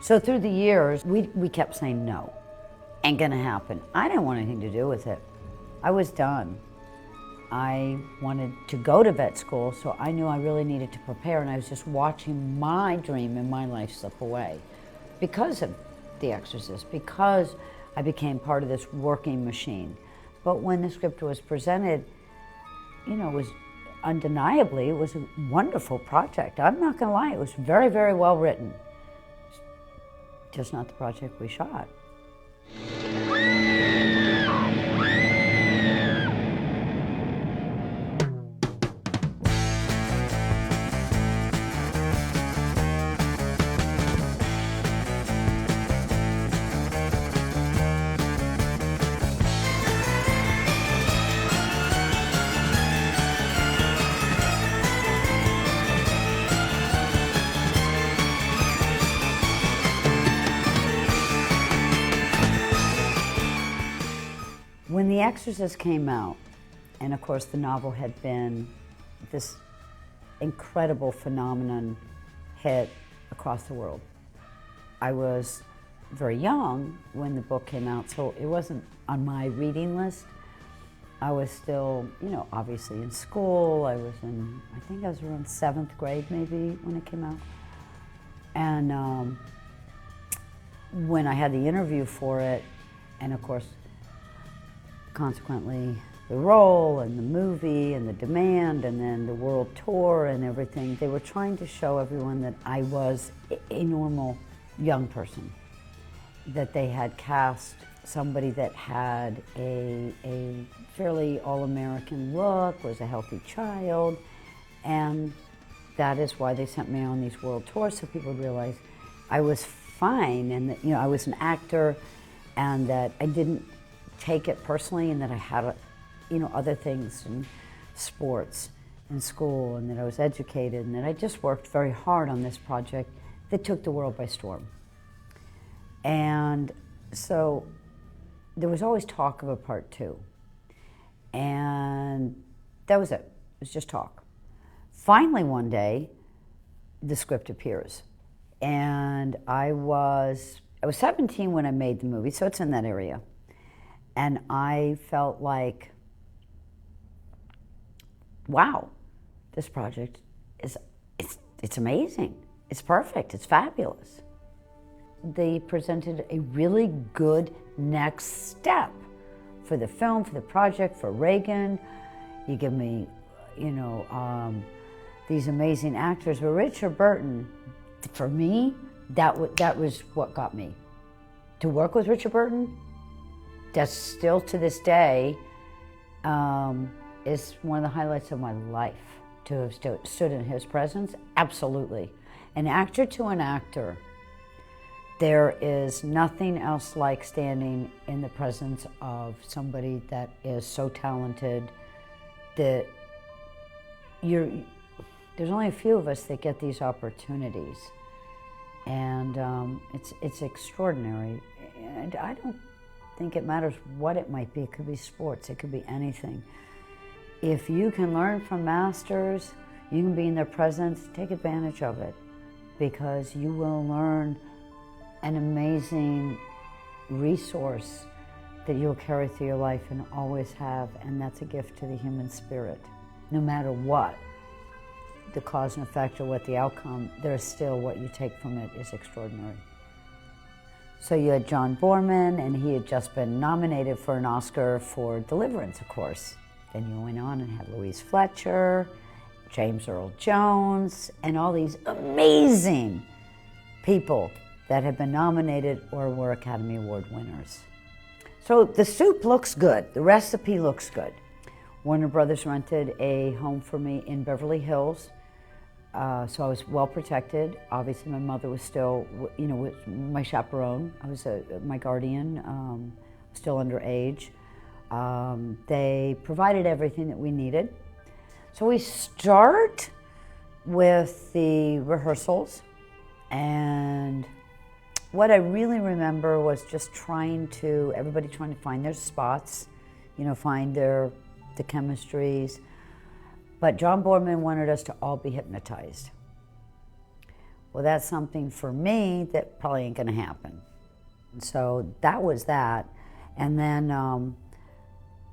So through the years, we kept saying no, ain't gonna happen. I didn't want anything to do with it. I was done. I wanted to go to vet school, so I knew I really needed to prepare, and I was just watching my dream and my life slip away because of The Exorcist, because I became part of this working machine. But when the script was presented, you know, it was undeniably, it was a wonderful project. I'm not gonna lie, it was very, very well written. Just not the project we shot. When The Exorcist came out, and of course the novel had been this incredible phenomenon hit across the world. I was very young when the book came out, so it wasn't on my reading list. I was still, you know, obviously in school. I think I was around 7th grade maybe when it came out. And when I had the interview for it, and of course, consequently, the role and the movie and the demand and then the world tour and everything, they were trying to show everyone that I was a normal young person, that they had cast somebody that had a fairly all-American look, was a healthy child, and that is why they sent me on these world tours, so people would realize I was fine and that, you know, I was an actor and that I didn't take it personally, and that I had, you know, other things in sports and school, and that I was educated, and that I just worked very hard on this project that took the world by storm. And so there was always talk of a part 2. And that was it. It was just talk. Finally one day, the script appears. And I was 17 when I made the movie, so it's in that area. And I felt like, wow, this project it's amazing. It's perfect, it's fabulous. They presented a really good next step for the film, for the project, for Reagan. You give me, you know, these amazing actors. But Richard Burton, for me, that was what got me. To work with Richard Burton, that still to this day is one of the highlights of my life. To have stood in his presence, absolutely. An actor to an actor, there is nothing else like standing in the presence of somebody that is so talented that there's only a few of us that get these opportunities. And it's extraordinary. And I don't think it matters what it might be. It could be sports, it could be anything. If you can learn from masters, you can be in their presence, take advantage of it, because you will learn an amazing resource that you'll carry through your life and always have, and that's a gift to the human spirit. No matter what the cause and effect or what the outcome, there's still what you take from it is extraordinary. So you had John Boorman, and he had just been nominated for an Oscar for Deliverance, of course. Then you went on and had Louise Fletcher, James Earl Jones, and all these amazing people that had been nominated or were Academy Award winners. So the soup looks good, the recipe looks good. Warner Brothers rented a home for me in Beverly Hills. So I was well protected. Obviously, my mother was still, you know, my chaperone. I was my guardian, still underage. They provided everything that we needed. So we start with the rehearsals, and what I really remember was just everybody trying to find their spots, you know, find the chemistries. But John Boorman wanted us to all be hypnotized. well, that's something for me that probably ain't gonna happen. And so that was that. And then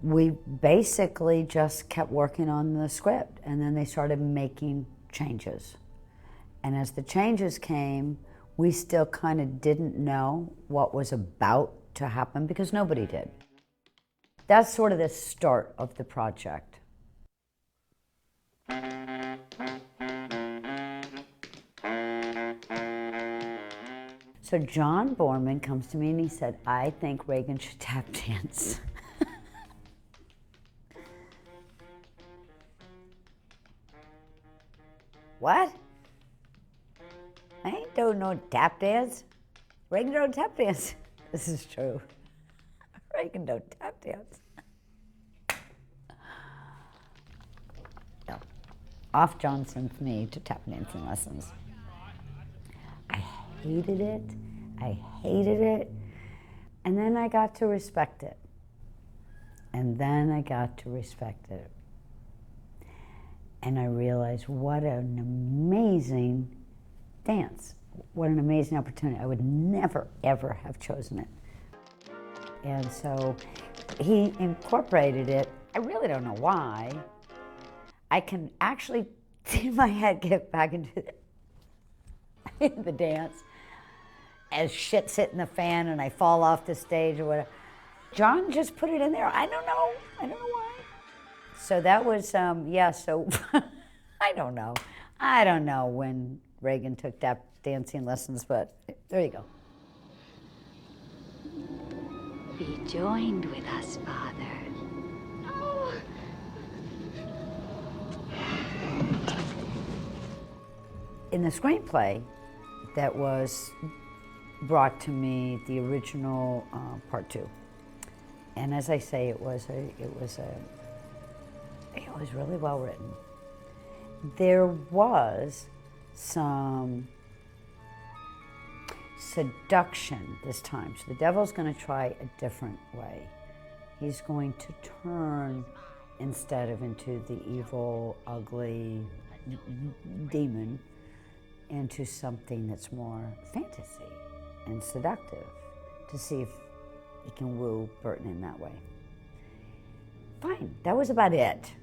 we basically just kept working on the script, and then they started making changes. And as the changes came, we still kind of didn't know what was about to happen because nobody did. That's sort of the start of the project. So John Boorman comes to me and he said, I think Regan should tap dance. What? I ain't doing no tap dance. Regan don't tap dance. This is true. Regan don't tap dance. Yeah. Off John sent me to tap dancing lessons. I hated it. I hated it. And then I got to respect it. And then I got to respect it. And I realized what an amazing dance. What an amazing opportunity. I would never, ever have chosen it. And so he incorporated it. I really don't know why. I can actually see my head get back into the dance as shit's hitting the fan and I fall off the stage or whatever. John just put it in there. I don't know. I don't know why. So that was, yeah, so I don't know. I don't know when Regan took tap dancing lessons, but there you go. Be joined with us, Father. No. In the screenplay that was brought to me, the original part 2, and as I say, it was really well written. There was some seduction this time. So the devil's going to try a different way. He's going to turn, instead of into the evil, ugly demon, into something that's more fantasy and seductive, to see if he can woo Burton in that way. Fine, that was about it.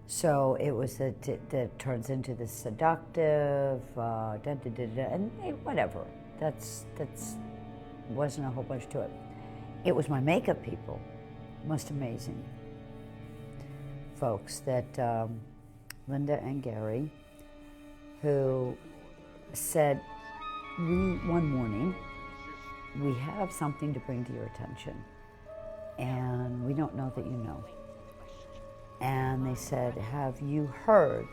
So it was that turns into the seductive, and whatever. That's wasn't a whole bunch to it. It was my makeup people, most amazing folks that Linda and Gary, who said, one morning, we have something to bring to your attention, and we don't know that you know. And they said, have you heard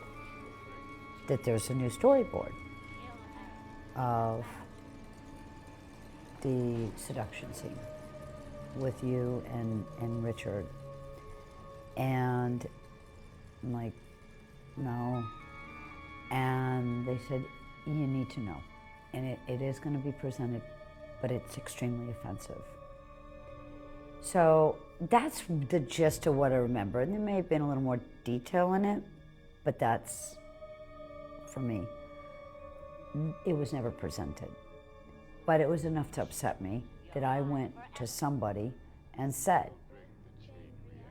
that there's a new storyboard of the seduction scene with you and Richard? And I'm like, no. And they said, you need to know. And it is going to be presented, but it's extremely offensive. So that's the gist of what I remember. And there may have been a little more detail in it, but that's, for me, it was never presented. But it was enough to upset me that I went to somebody and said,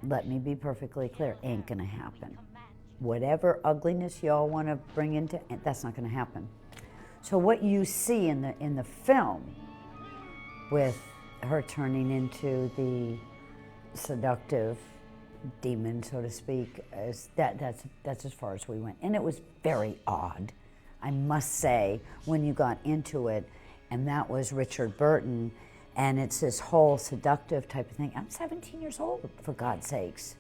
let me be perfectly clear, ain't gonna happen. Whatever ugliness y'all wanna bring into it, that's not gonna happen. So what you see in the film with her turning into the seductive demon, so to speak, that's as far as we went. And it was very odd, I must say, when you got into it, and that was Richard Burton, and it's this whole seductive type of thing. I'm 17 years old, for God's sakes.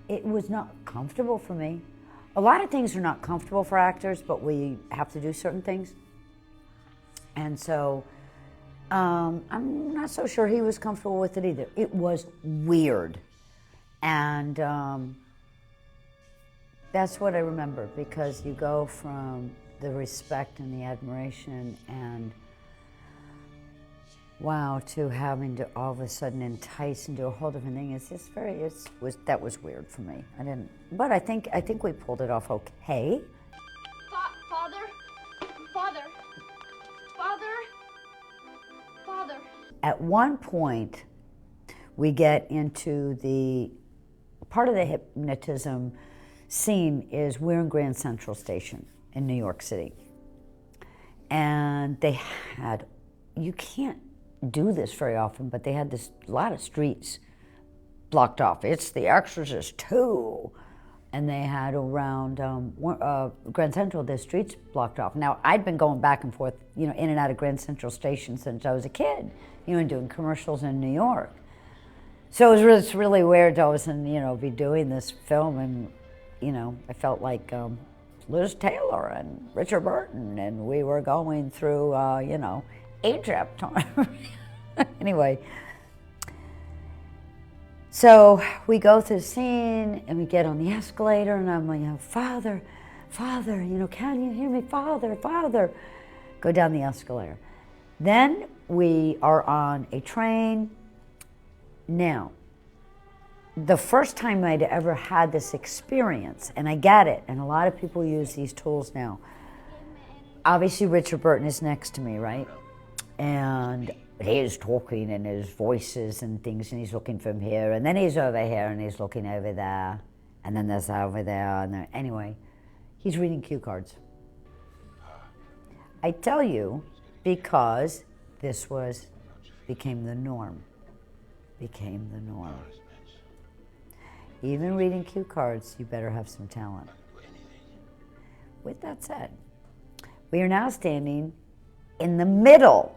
It was not comfortable for me. A lot of things are not comfortable for actors, but we have to do certain things. And so, I'm not so sure he was comfortable with it either. It was weird. And that's what I remember, because you go from the respect and the admiration and wow, to having to all of a sudden entice into a whole different thing. That was weird for me. But I think we pulled it off okay. Father? At one point, we get into the part of the hypnotism scene is we're in Grand Central Station in New York City. And they had, you can't do this very often, but they had this lot of streets blocked off. It's the Exorcist 2. And they had around Grand Central, the streets blocked off. Now, I'd been going back and forth, in and out of Grand Central Station since I was a kid, and doing commercials in New York. So it was really weird to all of a sudden, be doing this film, and, I felt like Liz Taylor and Richard Burton, and we were going through, Egypt. Anyway. So we go through the scene and we get on the escalator and I'm like, Father, Father, can you hear me? Father, Father. Go down the escalator. Then we are on a train. Now, the first time I'd ever had this experience, and I get it, and a lot of people use these tools now. Obviously, Richard Burton is next to me, right? And he's talking and his voices and things, and he's looking from here, and then he's over here, and he's looking over there, and then there's over there, and there. Anyway, he's reading cue cards. I tell you, because this became the norm. Became the norm. Even reading cue cards, you better have some talent. With that said, we are now standing in the middle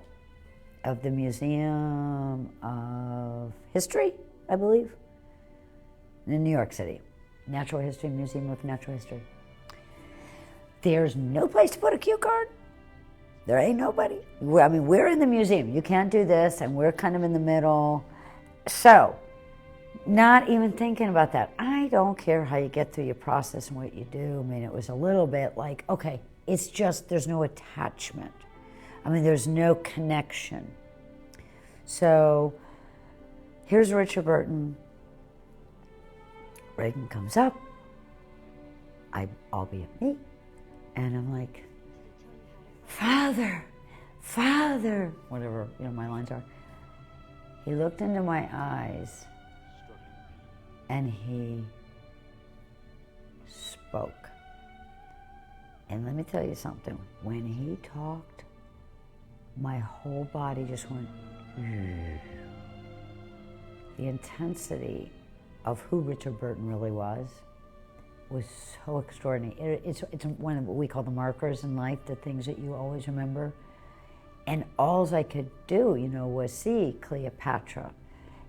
of the Museum of History, I believe, in New York City. Natural History, Museum of Natural History. There's no place to put a cue card. There ain't nobody. We're in the museum. You can't do this, and we're kind of in the middle. So, not even thinking about that. I don't care how you get through your process and what you do. It was a little bit like, okay, it's just there's no attachment. There's no connection. So here's Richard Burton. Reagan comes up, albeit me, and I'm like, Father, Father, whatever my lines are. He looked into my eyes and he spoke. And let me tell you something, when he talked, my whole body just went, the intensity of who Richard Burton really was so extraordinary. It's one of what we call the markers in life, the things that you always remember. And all I could do, was see Cleopatra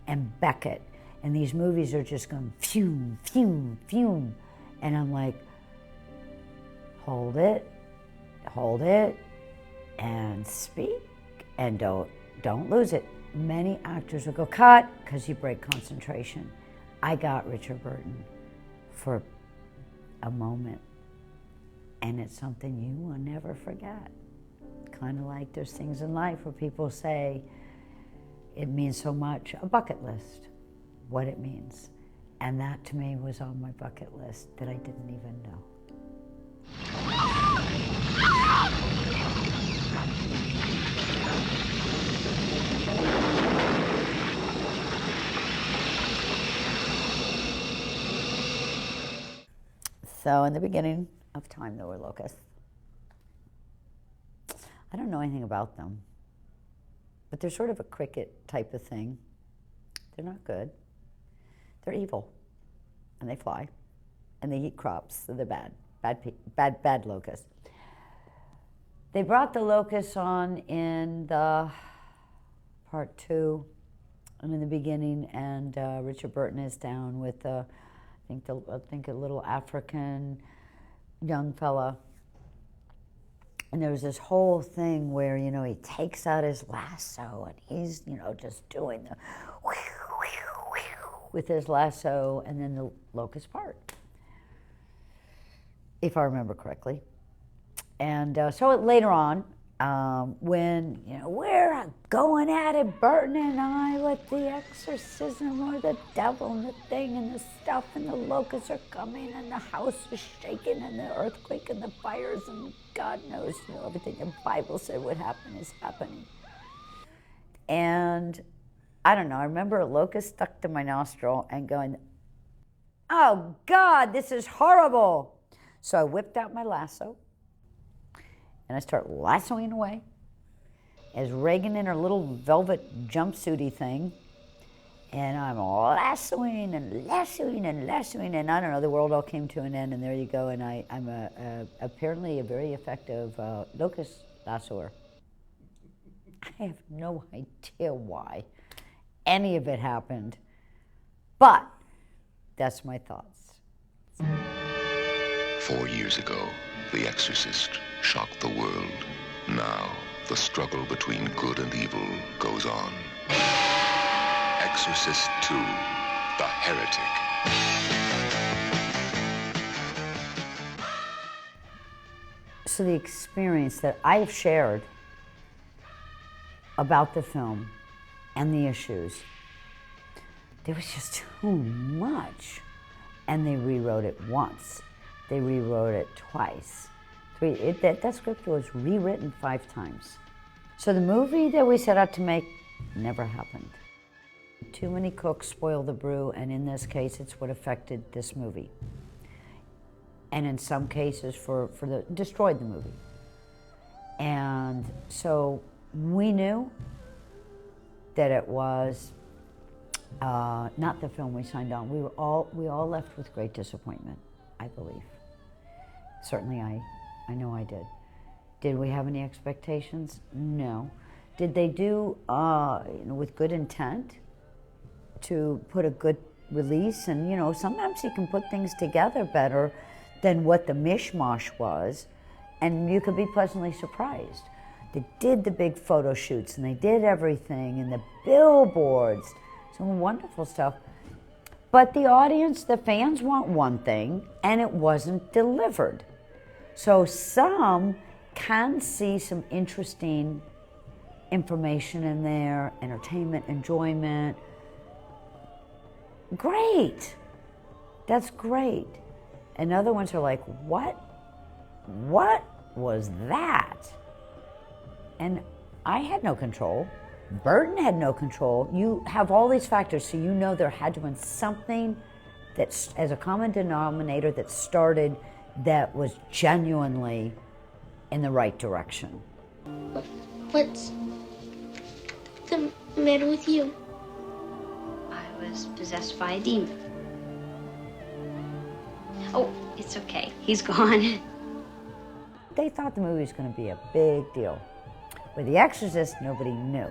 and Beckett. And these movies are just going fume, fume, fume. And I'm like, hold it, and speak, and don't lose it. Many actors will go, cut, because you break concentration. I got Richard Burton for a moment, and it's something you will never forget. Kind of like there's things in life where people say, it means so much, a bucket list, what it means. And that to me was on my bucket list that I didn't even know. So in the beginning of time, there were locusts. I don't know anything about them, but they're sort of a cricket type of thing. They're not good. They're evil, and they fly, and they eat crops, so they're bad locusts. They brought the locusts on in the part 2, and in the beginning, and Richard Burton is down with I think a little African young fella. And there was this whole thing where, he takes out his lasso and he's, just doing the with his lasso, and then the locusts part, if I remember correctly. And so later on, when, we're going at it, Burton and I, with the exorcism or the devil and the thing and the stuff, and the locusts are coming and the house is shaking and the earthquake and the fires and God knows, everything the Bible said would happen is happening. And I don't know, I remember a locust stuck to my nostril and going, oh God, this is horrible. So I whipped out my lasso and I start lassoing away as Reagan in her little velvet jumpsuity thing. And I'm lassoing and lassoing and lassoing, and I don't know, the world all came to an end, and there you go. And I'm apparently a very effective locust lassoer. I have no idea why any of it happened, but that's my thoughts. 4 years ago, The Exorcist shocked the world. Now, the struggle between good and evil goes on. Exorcist 2, The Heretic. So the experience that I've shared about the film and the issues, there was just too much. And they rewrote it once. They rewrote it twice. That script was rewritten 5 times. So the movie that we set out to make never happened. Too many cooks spoil the brew, and in this case, it's what affected this movie. And in some cases, destroyed the movie. And so we knew that it was not the film we signed on. We all left with great disappointment, I believe. Certainly I know I did. Did we have any expectations? No. Did they do with good intent to put a good release? And sometimes you can put things together better than what the mishmash was, and you could be pleasantly surprised. They did the big photo shoots, and they did everything, and the billboards, some wonderful stuff. But the audience, the fans want one thing, and it wasn't delivered. So some can see some interesting information in there, entertainment, enjoyment. Great, that's great. And other ones are like, what was that? And I had no control. Burton had no control. You have all these factors, so you know there had to have been something that's as a common denominator that started that was genuinely in the right direction. What's the matter with you? I was possessed by a demon. Oh, it's okay. He's gone. They thought the movie was going to be a big deal. With The Exorcist, nobody knew,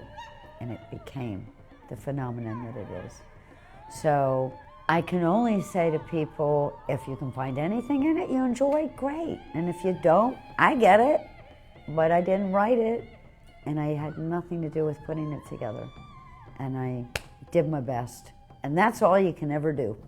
and it became the phenomenon that it is. So I can only say to people, if you can find anything in it you enjoy, great. And if you don't, I get it, but I didn't write it, and I had nothing to do with putting it together. And I did my best. And that's all you can ever do.